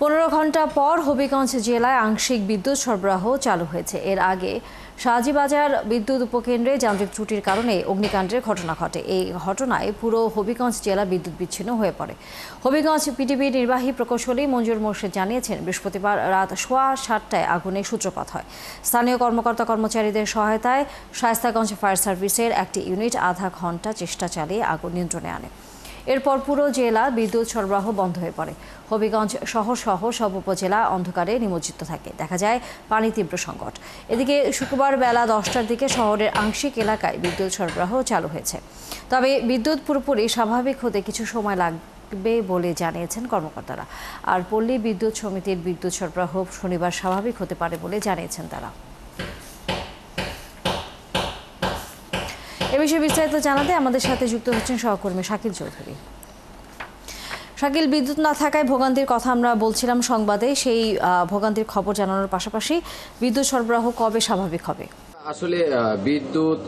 15 ঘন্টা পর হবিগঞ্জ জেলায় আংশিক বিদ্যুৎ সরবরাহ চালু হয়েছে। এর আগে শাহজিবাজার বিদ্যুৎ উপকেন্দ্রে যান্ত্রিক ত্রুটির কারণে অগ্নিকাণ্ডের ঘটনা ঘটে। এই ঘটনায় পুরো হবিগঞ্জ জেলা বিদ্যুৎ বিচ্ছিন্ন হয়ে পড়ে। হবিগঞ্জ পিটিবির নির্বাহী প্রকৌশলী মঞ্জুর মোর্শেদ জানিয়েছেন, বৃহস্পতিবার রাত 7:15টায় আগুনের সূত্রপাত হয়। স্থানীয় কর্মকর্তা কর্মচারীদের সহায়তায় শায়েস্তাগঞ্জ ফায়ার সার্ভিসের একটি ইউনিট আধা ঘন্টা চেষ্টা চালিয়ে আগুন নিয়ন্ত্রণে আনে। এরপর পুরো জেলা বিদ্যুৎ সরবরাহ বন্ধ হয়ে পড়ে। হবিগঞ্জ শহর সহ সব উপজেলা অন্ধকারে নিমজ্জিত থাকে। দেখা যায় পানি তীব্র সংকট। এদিকে শুক্রবার বেলা 10টার দিকে শহরের আংশিক এলাকায় বিদ্যুৎ সরবরাহ চালু হয়েছে। তবে বিদ্যুৎ পুরোপুরি স্বাভাবিক হতে কিছু সময় লাগবে বলে জানিয়েছেন কর্মকর্তারা। আর পল্লী বিদ্যুৎ সমিতির বিদ্যুৎ সরবরাহ শনিবার স্বাভাবিক হতে পারে বলে জানিয়েছেন তারা। এ বিষয়ে বিস্তারিত জানাতে আমাদের সাথে যুক্ত হচ্ছেন সহকর্মী শাকিল চৌধুরী। শাকিল, বিদ্যুৎ না থাকায় ভোগান্তির কথা আমরা বলছিলাম সংবাদে, সেই ভোগান্তির খবর জানানোর পাশাপাশি বিদ্যুৎ সরবরাহ কবে স্বাভাবিক হবে? আসলে বিদ্যুৎ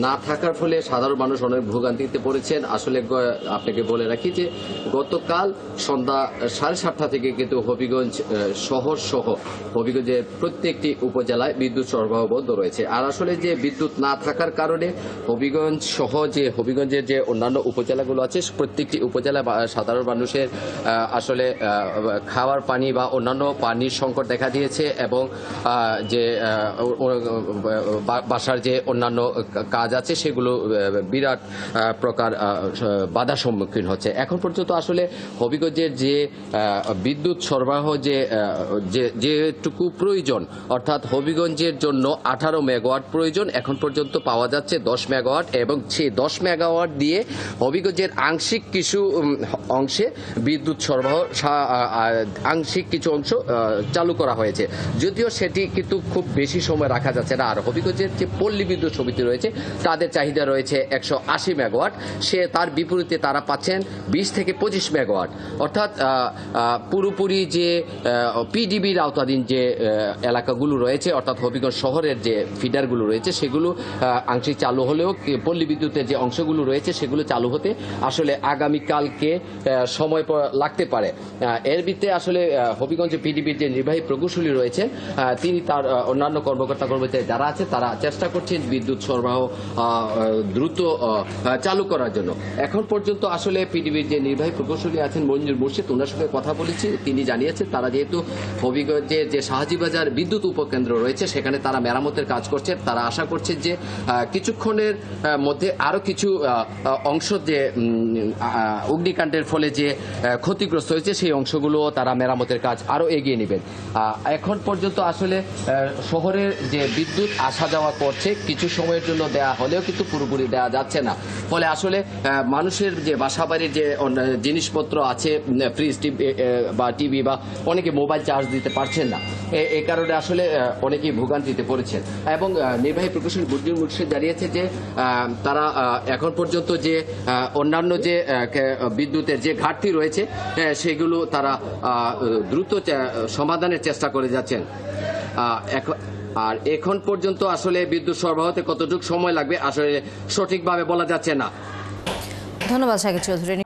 না থাকার ফলে সাধারণ মানুষ অনেক ভোগান্তিতে পড়েছেন। আসলে আপনাকে বলে রাখি যে গতকাল সন্ধ্যা 7:30 থেকে কিন্তু হবিগঞ্জ শহর সহ হবিগঞ্জের প্রত্যেকটি উপজেলায় বিদ্যুৎ সরবরাহ বন্ধ রয়েছে। আর আসলে যে বিদ্যুৎ না থাকার কারণে হবিগঞ্জ সহ যে হবিগঞ্জের যে অন্যান্য উপজেলাগুলো আছে প্রত্যেকটি উপজেলায় সাধারণ মানুষের আসলে খাওয়ার পানি বা অন্যান্য পানির সংকট দেখা দিয়েছে এবং যে বাসার যে অন্যান্য কাজ আছে সেগুলো বিরাট প্রকার বাধার সম্মুখীন হচ্ছে। এখন পর্যন্ত আসলে হবিগঞ্জের যে বিদ্যুৎ সরবরাহ যেটুকু প্রয়োজন, অর্থাৎ হবিগঞ্জের জন্য 18 মেগাওয়াট প্রয়োজন, এখন পর্যন্ত পাওয়া যাচ্ছে 10 মেগাওয়াট এবং সেই 10 মেগাওয়াট দিয়ে হবিগঞ্জের আংশিক কিছু অংশে বিদ্যুৎ সরবরাহ আংশিক কিছু অংশ চালু করা হয়েছে। যদিও সেটি কিন্তু খুব বেশি সময় রাখা যাচ্ছে না। আর হবিগঞ্জের যে পল্লী বিদ্যুৎ সমিতি রয়েছে তাদের চাহিদা রয়েছে 180 মেগাওয়াট, তার বিপরীতে তারা পাচ্ছেন 20 থেকে 25 মেগাওয়াট। অর্থাৎ পুরোপুরি যে পিডিবির আওতাধীন যে এলাকাগুলো রয়েছে, অর্থাৎ হবিগঞ্জ শহরের যে ফিডারগুলো রয়েছে সেগুলো আংশিক চালু হলেও পল্লী বিদ্যুতের যে অংশগুলো রয়েছে সেগুলো চালু হতে আসলে আগামীকালকে সময় লাগতে পারে। এর ভিত্তিতে আসলে হবিগঞ্জ পিডিবির যে নির্বাহী প্রকৌশলী রয়েছেন তিনি তার অন্যান্য কর্মকর্তা কর্মচারী যারা আছে তারা চেষ্টা করছেন বিদ্যুৎ সরবরাহ দ্রুত চালু করার জন্য। এখন পর্যন্ত আসলে পিডিবির যে নির্বাহী প্রকৌশলী আছেন মঞ্জুর মোর্শেদ, ওনার সঙ্গে কথা বলেছি। তিনি জানিয়েছেন তারা যেহেতু হবিগঞ্জের যে শাহজিবাজার বিদ্যুৎ উপকেন্দ্র রয়েছে সেখানে তারা মেরামতের কাজ করছেন, তারা আশা করছেন যে কিছুক্ষণের মধ্যে আরো কিছু অংশ যে অগ্নিকাণ্ডের ফলে যে ক্ষতিগ্রস্ত হয়েছে সেই অংশগুলো তারা মেরামতের কাজ আরো এগিয়ে নেবেন। এখন পর্যন্ত আসলে শহরের যে বিদ্যুৎ আসা যাওয়া করছে কিছু সময়ের জন্য দেয়া হলেও কিন্তু পুরোপুরি দেওয়া যাচ্ছে না। ফলে আসলে মানুষের যে বাসাবাড়ির যে জিনিসপত্র আছে, ফ্রিজ বা টিভি বা অনেকে মোবাইল চার্জ দিতে পারছেন না, এই কারণে আসলে অনেকেই ভোগান্তিতে পড়েছেন। এবং নির্বাহী প্রকৌশলী মঞ্জুর মোর্শেদ জানিয়েছে যে তারা এখন পর্যন্ত যে অন্যান্য যে বিদ্যুতের যে ঘাটতি রয়েছে সেগুলো তারা দ্রুত সমাধানের চেষ্টা করে যাচ্ছেন। আর এখন পর্যন্ত আসলে বিদ্যুৎ সরবরাহতে কতটুকু সময় লাগবে আসলে সঠিকভাবে বলা যাচ্ছে না। ধন্যবাদ শাকিল চৌধুরী।